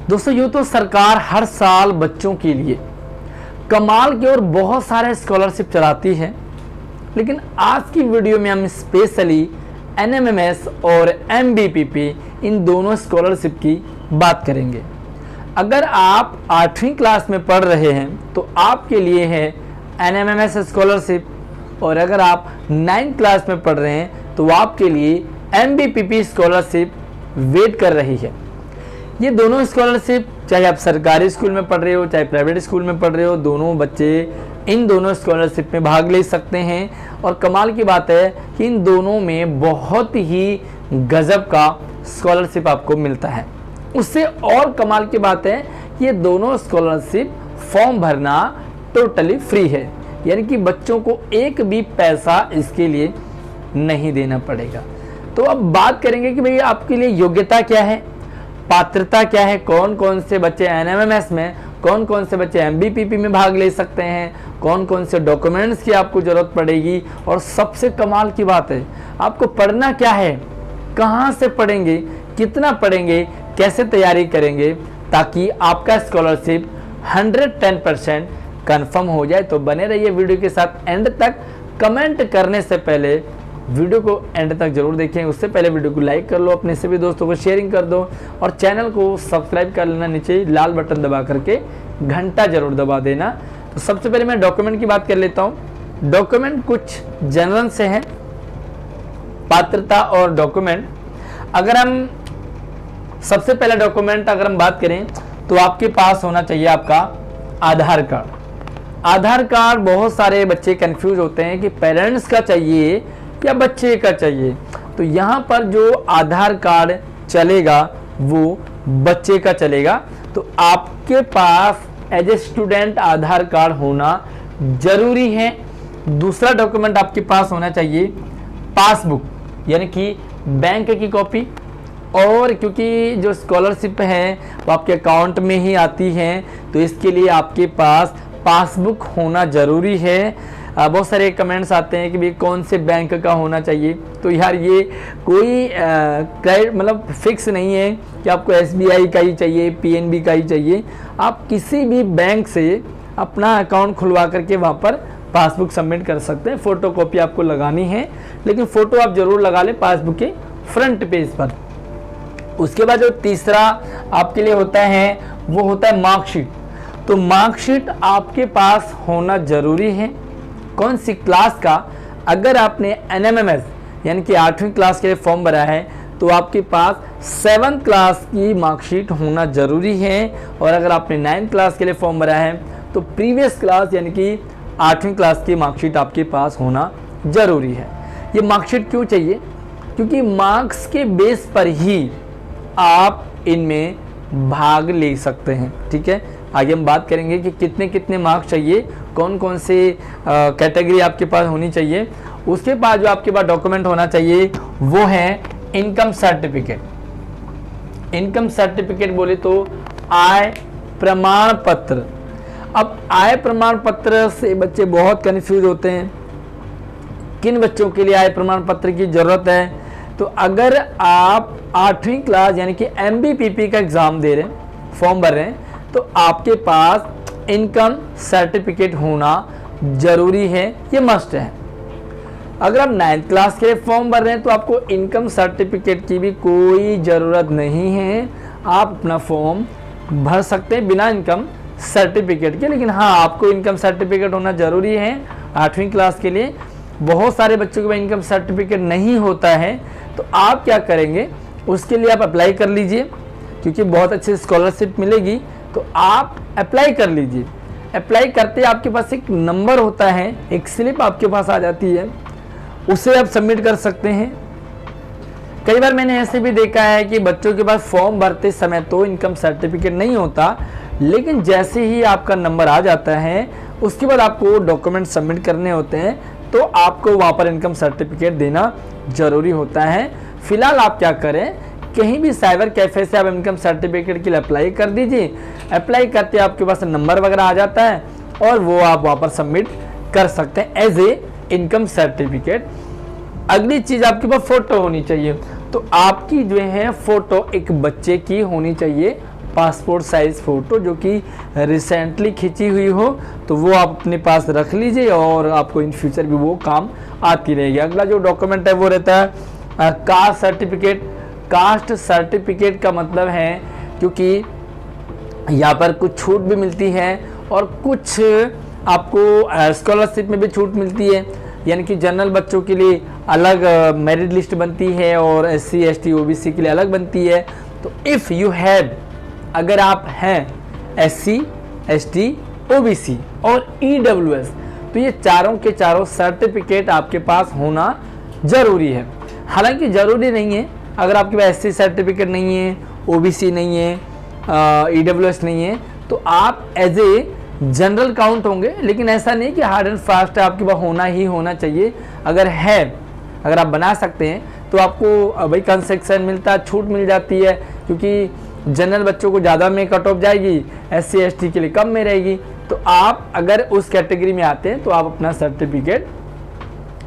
दोस्तों यूँ तो सरकार हर साल बच्चों के लिए कमाल के और बहुत सारे स्कॉलरशिप चलाती है, लेकिन आज की वीडियो में हम स्पेशली एनएमएमएस और एमबीपीपी इन दोनों स्कॉलरशिप की बात करेंगे। अगर आप 8वीं क्लास में पढ़ रहे हैं तो आपके लिए है एनएमएमएस स्कॉलरशिप, और अगर आप 9th क्लास में पढ़ रहे हैं तो आपके लिए एमबीपीपी स्कॉलरशिप वेट कर रही है। ये दोनों स्कॉलरशिप, चाहे आप सरकारी स्कूल में पढ़ रहे हो चाहे प्राइवेट स्कूल में पढ़ रहे हो, दोनों बच्चे इन दोनों स्कॉलरशिप में भाग ले सकते हैं। और कमाल की बात है कि इन दोनों में बहुत ही गजब का स्कॉलरशिप आपको मिलता है। उससे और कमाल की बात है, ये दोनों स्कॉलरशिप फॉर्म भरना टोटली फ्री है, यानी कि बच्चों को एक भी पैसा इसके लिए नहीं देना पड़ेगा। तो अब बात करेंगे कि भाई आपके लिए योग्यता क्या है, पात्रता क्या है, कौन कौन से बच्चे एनएमएमएस में, कौन कौन से बच्चे एमबीपीपी में भाग ले सकते हैं, कौन कौन से डॉक्यूमेंट्स की आपको ज़रूरत पड़ेगी, और सबसे कमाल की बात है आपको पढ़ना क्या है, कहाँ से पढ़ेंगे, कितना पढ़ेंगे, कैसे तैयारी करेंगे, ताकि आपका स्कॉलरशिप 110% कन्फर्म हो जाए। तो बने रहिए वीडियो के साथ एंड तक। कमेंट करने से पहले वीडियो को एंड तक जरूर देखें, उससे पहले वीडियो को लाइक कर लो, अपने सभी दोस्तों को शेयरिंग कर दो, और चैनल को सब्सक्राइब कर लेना, नीचे लाल बटन दबा करके घंटा जरूर दबा देना। तो सबसे पहले मैं डॉक्यूमेंट की बात कर लेता हूँ। डॉक्यूमेंट कुछ जनरल से हैं, पात्रता और डॉक्यूमेंट। अगर हम सबसे पहला डॉक्यूमेंट अगर हम बात करें तो आपके पास होना चाहिए आपका आधार कार्ड। आधार कार्ड बहुत सारे बच्चे कंफ्यूज होते हैं कि पेरेंट्स का चाहिए या बच्चे का चाहिए। तो यहाँ पर जो आधार कार्ड चलेगा वो बच्चे का चलेगा। तो आपके पास as a student Aadhaar card होना जरूरी है। दूसरा डॉक्यूमेंट आपके पास होना चाहिए पासबुक, यानी कि बैंक की कॉपी। और क्योंकि जो स्कॉलरशिप है वो आपके अकाउंट में ही आती है, तो इसके लिए आपके पास पासबुक होना ज़रूरी है। बहुत सारे कमेंट्स आते हैं कि भाई कौन से बैंक का होना चाहिए। तो यार ये कोई मतलब फिक्स नहीं है कि आपको एसबीआई का ही चाहिए, पीएनबी का ही चाहिए। आप किसी भी बैंक से अपना अकाउंट खुलवा करके वहाँ पर पासबुक सबमिट कर सकते हैं। फ़ोटोकॉपी आपको लगानी है, लेकिन फ़ोटो आप ज़रूर लगा लें पासबुक के फ्रंट पेज पर। उसके बाद जो तीसरा आपके लिए होता है वो होता है मार्कशीट। तो मार्कशीट आपके पास होना ज़रूरी है। कौन सी क्लास का? अगर आपने एनएमएमएस यानी कि 8वीं क्लास के लिए फॉर्म भरा है तो आपके पास 7th क्लास की मार्कशीट होना ज़रूरी है। और अगर आपने 9th क्लास के लिए फॉर्म भरा है तो प्रीवियस क्लास यानी कि 8वीं क्लास की मार्कशीट आपके पास होना ज़रूरी है। ये मार्कशीट क्यों चाहिए? क्योंकि मार्क्स के बेस पर ही आप इनमें भाग ले सकते हैं। ठीक है, आगे हम बात करेंगे कि कितने कितने मार्क्स चाहिए, कौन कौन से कैटेगरी आपके पास होनी चाहिए। उसके बाद जो आपके पास डॉक्यूमेंट होना चाहिए वो है इनकम सर्टिफिकेट। इनकम सर्टिफिकेट बोले तो आय प्रमाण पत्र। अब आय प्रमाण पत्र से बच्चे बहुत कंफ्यूज होते हैं, किन बच्चों के लिए आय प्रमाण पत्र की ज़रूरत है। तो अगर आप 8वीं क्लास यानी कि एमबीपीपी का एग्ज़ाम दे रहे हैं, फॉर्म भर रहे हैं, तो आपके पास इनकम सर्टिफिकेट होना ज़रूरी है, ये मस्ट है। अगर आप 9th क्लास के लिए फॉर्म भर रहे हैं तो आपको इनकम सर्टिफिकेट की भी कोई ज़रूरत नहीं है, आप अपना फॉर्म भर सकते हैं बिना इनकम सर्टिफिकेट के। लेकिन हाँ, आपको इनकम सर्टिफिकेट होना ज़रूरी है 8वीं क्लास के लिए। बहुत सारे बच्चों के पास इनकम सर्टिफिकेट नहीं होता है, तो आप क्या करेंगे, उसके लिए आप अप्लाई कर लीजिए, क्योंकि बहुत अच्छी स्कॉलरशिप मिलेगी। तो आप अप्लाई कर लीजिए। अप्लाई करते आपके पास एक नंबर होता है, एक स्लिप आपके पास आ जाती है, उसे आप सबमिट कर सकते हैं। कई बार मैंने ऐसे भी देखा है कि बच्चों के पास फॉर्म भरते समय तो इनकम सर्टिफिकेट नहीं होता, लेकिन जैसे ही आपका नंबर आ जाता है उसके बाद आपको डॉक्यूमेंट सबमिट करने होते हैं, तो आपको वहाँ पर इनकम सर्टिफिकेट देना ज़रूरी होता है। फिलहाल आप क्या करें, कहीं भी साइबर कैफ़े से आप इनकम सर्टिफिकेट के लिए अप्लाई कर दीजिए। अप्लाई करते आपके पास नंबर वगैरह आ जाता है और वो आप वहाँ पर सबमिट कर सकते हैं एज ए इनकम सर्टिफिकेट। अगली चीज़ आपके पास फ़ोटो होनी चाहिए। तो तो आपकी जो है फ़ोटो एक बच्चे की होनी चाहिए, पासपोर्ट साइज़ फ़ोटो जो कि रिसेंटली खींची हुई हो, तो वो आप अपने पास रख लीजिए और आपको इन फ्यूचर भी वो काम आती रहेगी। अगला जो डॉक्यूमेंट है वो रहता है कास्ट सर्टिफिकेट। कास्ट सर्टिफिकेट का मतलब है क्योंकि यहाँ पर कुछ छूट भी मिलती है और कुछ आपको स्कॉलरशिप में भी छूट मिलती है, यानी कि जनरल बच्चों के लिए अलग मेरिट लिस्ट बनती है और SC ST OBC के लिए अलग बनती है। तो इफ़ यू हैव, अगर आप हैं SC ST OBC और EWS, तो ये चारों के चारों सर्टिफिकेट आपके पास होना ज़रूरी है। हालांकि ज़रूरी नहीं है, अगर आपके पास SC सर्टिफिकेट नहीं है, OBC नहीं है, EWS नहीं है, तो आप एज ए जनरल काउंट होंगे। लेकिन ऐसा नहीं कि हार्ड एंड फास्ट आपके पास होना ही होना चाहिए। अगर है, अगर आप बना सकते हैं तो आपको भाई कंसेक्शन मिलता है, छूट मिल जाती है, क्योंकि जनरल बच्चों को ज़्यादा में कट ऑफ जाएगी, SC ST के लिए कम में रहेगी। तो आप अगर उस कैटेगरी में आते हैं तो आप अपना सर्टिफिकेट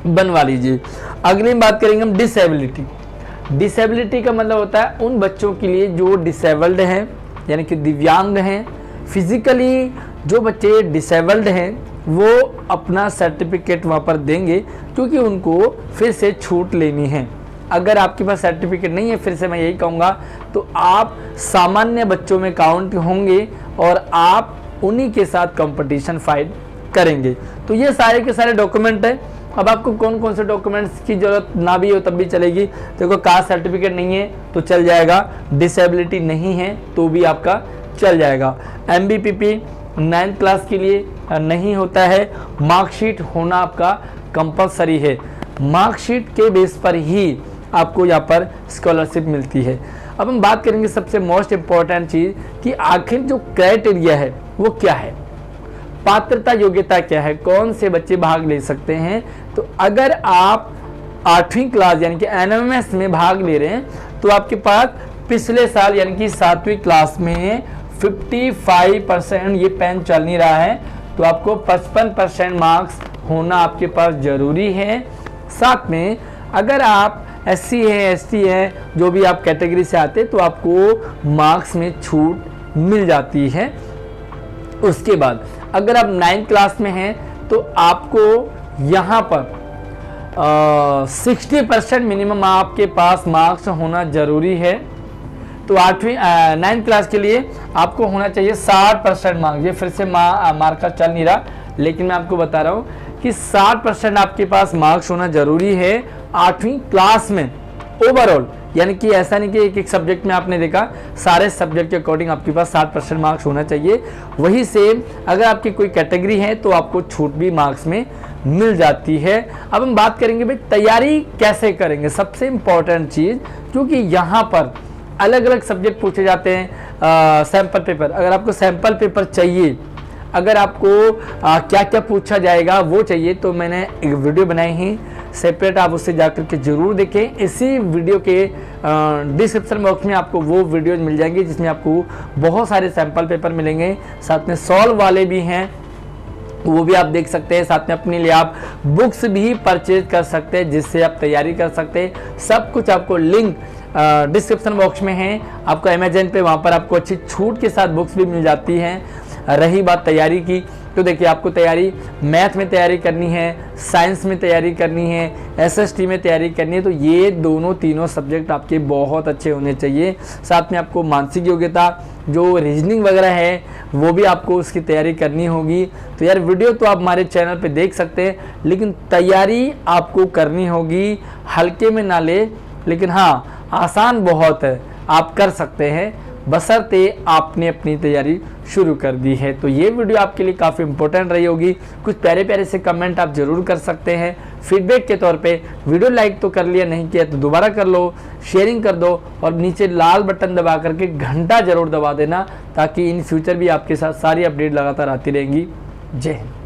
बनवा लीजिए। अगली बात करेंगे हम डिसेबिलिटी। डिसेबिलिटी का मतलब होता है उन बच्चों के लिए जो डिसेबल्ड हैं, यानी कि दिव्यांग हैं। फिजिकली जो बच्चे डिसेबल्ड हैं वो अपना सर्टिफिकेट वहाँ पर देंगे, क्योंकि उनको फिर से छूट लेनी है। अगर आपके पास सर्टिफिकेट नहीं है, फिर से मैं यही कहूँगा, तो आप सामान्य बच्चों में काउंट होंगे और आप उन्हीं के साथ कंपटीशन फाइट करेंगे। तो ये सारे के सारे डॉक्यूमेंट हैं। अब आपको कौन कौन से डॉक्यूमेंट्स की ज़रूरत ना भी हो तब भी चलेगी। देखो, कास्ट सर्टिफिकेट नहीं है तो चल जाएगा, डिसेबिलिटी नहीं है तो भी आपका चल जाएगा। MBPP 9th क्लास के लिए नहीं होता है, मार्कशीट होना आपका कंपलसरी है। मार्कशीट के बेस पर ही आपको यहाँ पर स्कॉलरशिप मिलती है। अब हम बात करेंगे सबसे मोस्ट इम्पॉर्टेंट चीज़ कि आखिर जो क्राइटेरिया है वो क्या है, पात्रता योग्यता क्या है, कौन से बच्चे भाग ले सकते हैं। तो अगर आप 8वीं क्लास यानी कि NMMS में भाग ले रहे हैं तो आपके पास पिछले साल यानी कि 7वीं क्लास में 55% ये पेन चल नहीं रहा है, तो आपको 55% मार्क्स होना आपके पास ज़रूरी है। साथ में अगर आप SC है ST है, जो भी आप कैटेगरी से आते तो आपको मार्क्स में छूट मिल जाती है। उसके बाद अगर आप 9th क्लास में हैं तो आपको यहाँ पर 60% मिनिमम आपके पास मार्क्स होना ज़रूरी है। तो 9th क्लास के लिए आपको होना चाहिए 60% मार्क्स। ये फिर से मार्कर चल नहीं रहा, लेकिन मैं आपको बता रहा हूँ कि 60% आपके पास मार्क्स होना ज़रूरी है 8वीं क्लास में ओवरऑल। यानी कि ऐसा नहीं कि एक एक सब्जेक्ट में आपने देखा, सारे सब्जेक्ट के अकॉर्डिंग आपके पास 60% मार्क्स होना चाहिए। वही सेम अगर आपकी कोई कैटेगरी है तो आपको छूट भी मार्क्स में मिल जाती है। अब हम बात करेंगे भाई तैयारी कैसे करेंगे, सबसे इम्पॉर्टेंट चीज़, क्योंकि यहाँ पर अलग अलग सब्जेक्ट पूछे जाते हैं। सैम्पल पेपर, अगर आपको सैम्पल पेपर चाहिए, अगर आपको क्या क्या पूछा जाएगा वो चाहिए, तो मैंने एक वीडियो बनाई है सेपरेट, आप उससे जाकर के ज़रूर देखें। इसी वीडियो के डिस्क्रिप्शन बॉक्स में आपको वो वीडियो मिल जाएंगी जिसमें आपको बहुत सारे सैम्पल पेपर मिलेंगे, साथ में सॉल्व वाले भी हैं, वो भी आप देख सकते हैं। साथ में अपने लिए आप बुक्स भी परचेज कर सकते हैं जिससे आप तैयारी कर सकते हैं। सब कुछ आपको लिंक डिस्क्रिप्शन बॉक्स में है। आपको अमेजन पे वहाँ पर आपको अच्छी छूट के साथ बुक्स भी मिल जाती हैं। रही बात तैयारी की, तो देखिए आपको तैयारी मैथ में तैयारी करनी है, साइंस में तैयारी करनी है, SST में तैयारी करनी है, तो ये दोनों तीनों सब्जेक्ट आपके बहुत अच्छे होने चाहिए। साथ में आपको मानसिक योग्यता, जो रीजनिंग वगैरह है, वो भी आपको उसकी तैयारी करनी होगी। तो यार वीडियो तो आप हमारे चैनल पे देख सकते हैं, लेकिन तैयारी आपको करनी होगी, हल्के में ना ले, लेकिन हाँ आसान बहुत है, आप कर सकते हैं, बशर्ते आपने अपनी तैयारी शुरू कर दी है। तो ये वीडियो आपके लिए काफ़ी इंपॉर्टेंट रही होगी। कुछ प्यारे प्यारे से कमेंट आप ज़रूर कर सकते हैं फीडबैक के तौर पे। वीडियो लाइक तो कर लिया, नहीं किया तो दोबारा कर लो, शेयरिंग कर दो और नीचे लाल बटन दबा करके घंटा ज़रूर दबा देना, ताकि इन फ्यूचर भी आपके साथ सारी अपडेट लगातार आती रहेंगी। जय हिंद।